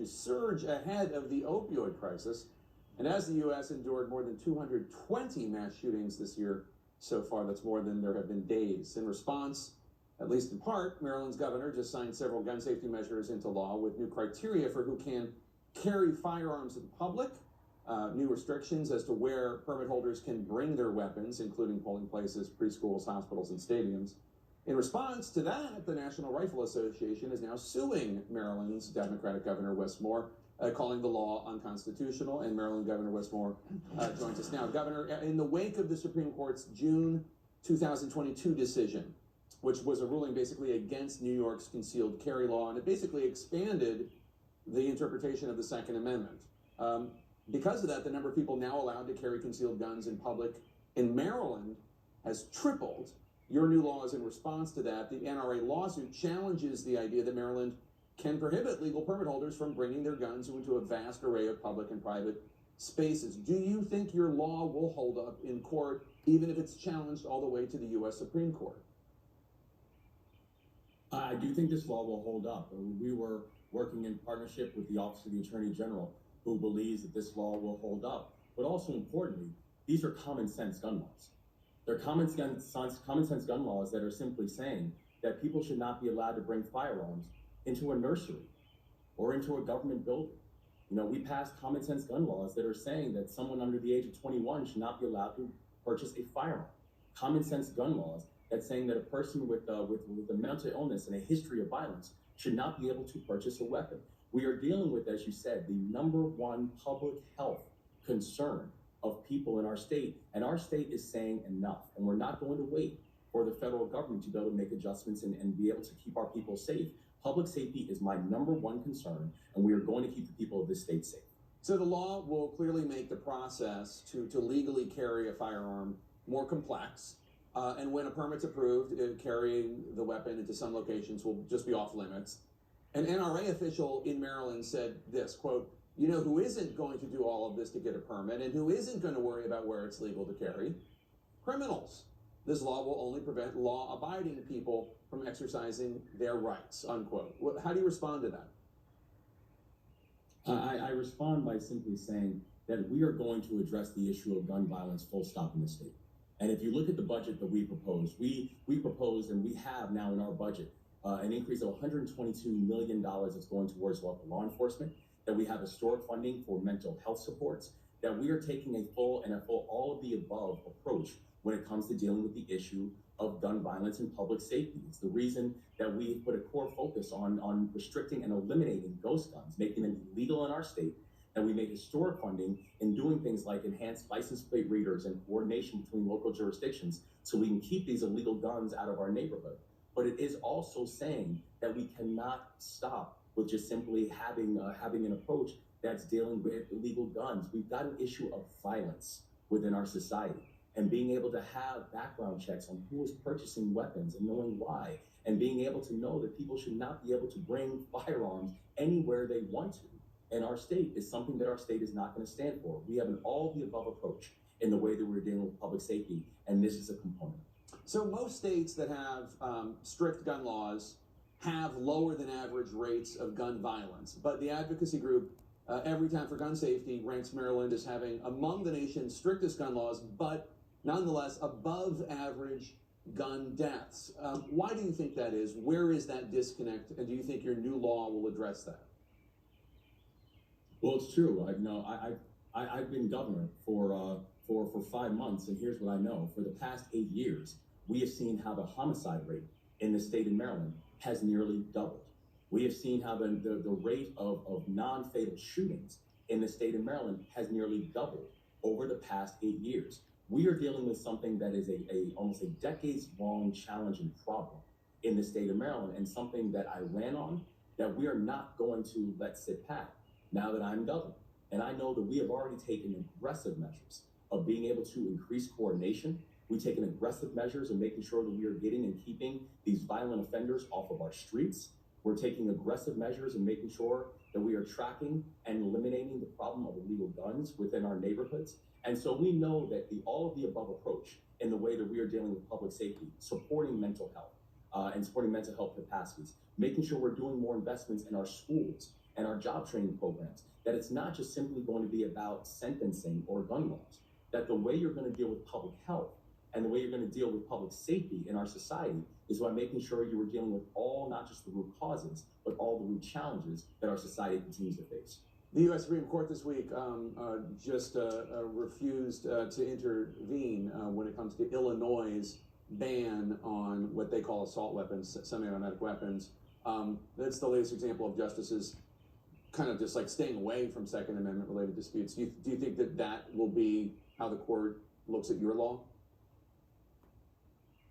to surge ahead of the opioid crisis. And as the U.S. endured more than 220 mass shootings this year so far, that's more than there have been days. In response, at least in part, Maryland's governor just signed several gun safety measures into law with new criteria for who can carry firearms in public, new restrictions as to where permit holders can bring their weapons, including polling places, preschools, hospitals, and stadiums. In response to that, the National Rifle Association is now suing Maryland's Democratic Governor Wes Moore, calling the law unconstitutional. And Maryland Governor Wes Moore joins us now. Governor, in the wake of the Supreme Court's June 2022 decision, which was a ruling basically against New York's concealed carry law, and it basically expanded the interpretation of the Second Amendment. Because of that, the number of people now allowed to carry concealed guns in public in Maryland has tripled. Your new law is in response to that. The NRA lawsuit challenges the idea that Maryland can prohibit legal permit holders from bringing their guns into a vast array of public and private spaces. Do you think your law will hold up in court, even if it's challenged all the way to the U.S. Supreme Court? I do think this law will hold up. We were working in partnership with the Office of the Attorney General, who believes that this law will hold up. But also importantly, these are common sense gun laws. They're common sense gun laws that are simply saying that people should not be allowed to bring firearms into a nursery or into a government building. You know, we passed common sense gun laws that are saying that someone under the age of 21 should not be allowed to purchase a firearm. Common sense gun laws that's saying that a person with a mental illness and a history of violence should not be able to purchase a weapon. We are dealing with, as you said, the #1 public health concern of people in our state, and our state is saying enough, and we're not going to wait for the federal government to be able to make adjustments and be able to keep our people safe. Public safety is my #1 concern, and we are going to keep the people of this state safe. So the law will clearly make the process to legally carry a firearm more complex. And when a permit's approved, carrying the weapon into some locations will just be off limits. An NRA official in Maryland said this, quote, "You know who isn't going to do all of this to get a permit and who isn't going to worry about where it's legal to carry? Criminals. This law will only prevent law-abiding people from exercising their rights," unquote. How do you respond to that? I respond by simply saying that we are going to address the issue of gun violence full stop in the state. And if you look at the budget that we proposed, we proposed, and we have now in our budget, an increase of $122 million that's going towards local law enforcement, that we have historic funding for mental health supports, that we are taking a full all of the above approach when it comes to dealing with the issue of gun violence and public safety. It's the reason that we put a core focus on restricting and eliminating ghost guns, making them illegal in our state, and we made historic funding in doing things like enhanced license plate readers and coordination between local jurisdictions so we can keep these illegal guns out of our neighborhood. But it is also saying that we cannot stop with just simply having an approach that's dealing with illegal guns. We've got an issue of violence within our society, and being able to have background checks on who is purchasing weapons and knowing why, and being able to know that people should not be able to bring firearms anywhere they want to in our state is something that our state is not going to stand for. We have an all-of-the-above approach in the way that we're dealing with public safety, and this is a component. So most states that have strict gun laws have lower than average rates of gun violence, but the advocacy group Every Time for Gun Safety ranks Maryland as having among the nation's strictest gun laws, but nonetheless above average gun deaths. Why do you think that is? Where is that disconnect? And do you think your new law will address that? Well, it's true. I've been governor for 5 months, and here's what I know. For the past 8 years, we have seen how the homicide rate in the state of Maryland has nearly doubled. We have seen how the rate of non-fatal shootings in the state of Maryland has nearly doubled over the past 8 years. We are dealing with something that is almost a decades-long challenge and problem in the state of Maryland, and something that I ran on that we are not going to let sit pat now that I'm governor. And I know that we have already taken aggressive measures of being able to increase coordination. We've taken aggressive measures of making sure that we are getting and keeping these violent offenders off of our streets. We're taking aggressive measures and making sure that we are tracking and eliminating the problem of illegal guns within our neighborhoods. And so we know that the all of the above approach in the way that we are dealing with public safety, supporting mental health and supporting mental health capacities, making sure we're doing more investments in our schools and our job training programs, that it's not just simply going to be about sentencing or gun laws, that the way you're going to deal with public health and the way you're going to deal with public safety in our society is by making sure you are dealing with all, not just the root causes, but all the root challenges that our society continues to face. The U.S. Supreme Court this week just refused to intervene when it comes to Illinois' ban on what they call assault weapons, semi-automatic weapons. That's the latest example of justices kind of just like staying away from Second Amendment related disputes. Do you think that that will be how the court looks at your law?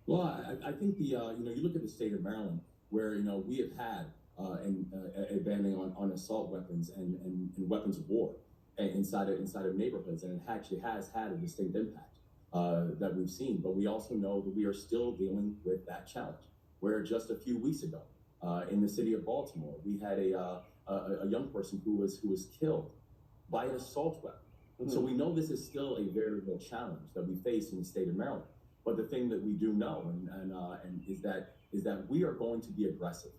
Well, I think you look at the state of Maryland, where we have had a banning on assault weapons and weapons of war inside of neighborhoods, and it actually has had a distinct impact that we've seen. But we also know that we are still dealing with that challenge. Where just a few weeks ago, in the city of Baltimore, we had a young person who was killed by an assault weapon. Mm-hmm. So we know this is still a very real challenge that we face in the state of Maryland. But the thing that we do know and is that we are going to be aggressive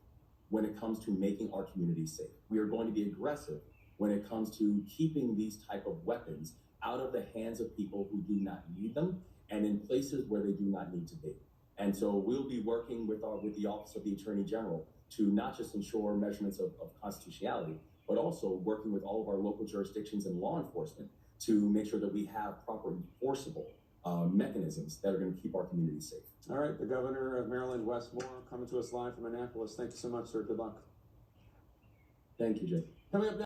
when it comes to making our communities safe. We are going to be aggressive when it comes to keeping these type of weapons out of the hands of people who do not need them and in places where they do not need to be. And so we'll be working with the Office of the Attorney General to not just ensure measurements of constitutionality, but also working with all of our local jurisdictions and law enforcement to make sure that we have proper enforceable mechanisms that are going to keep our communities safe. All right, the governor of Maryland, Wes Moore, coming to us live from Annapolis. Thank you so much, sir. Good luck. Thank you, Jay. Coming up next.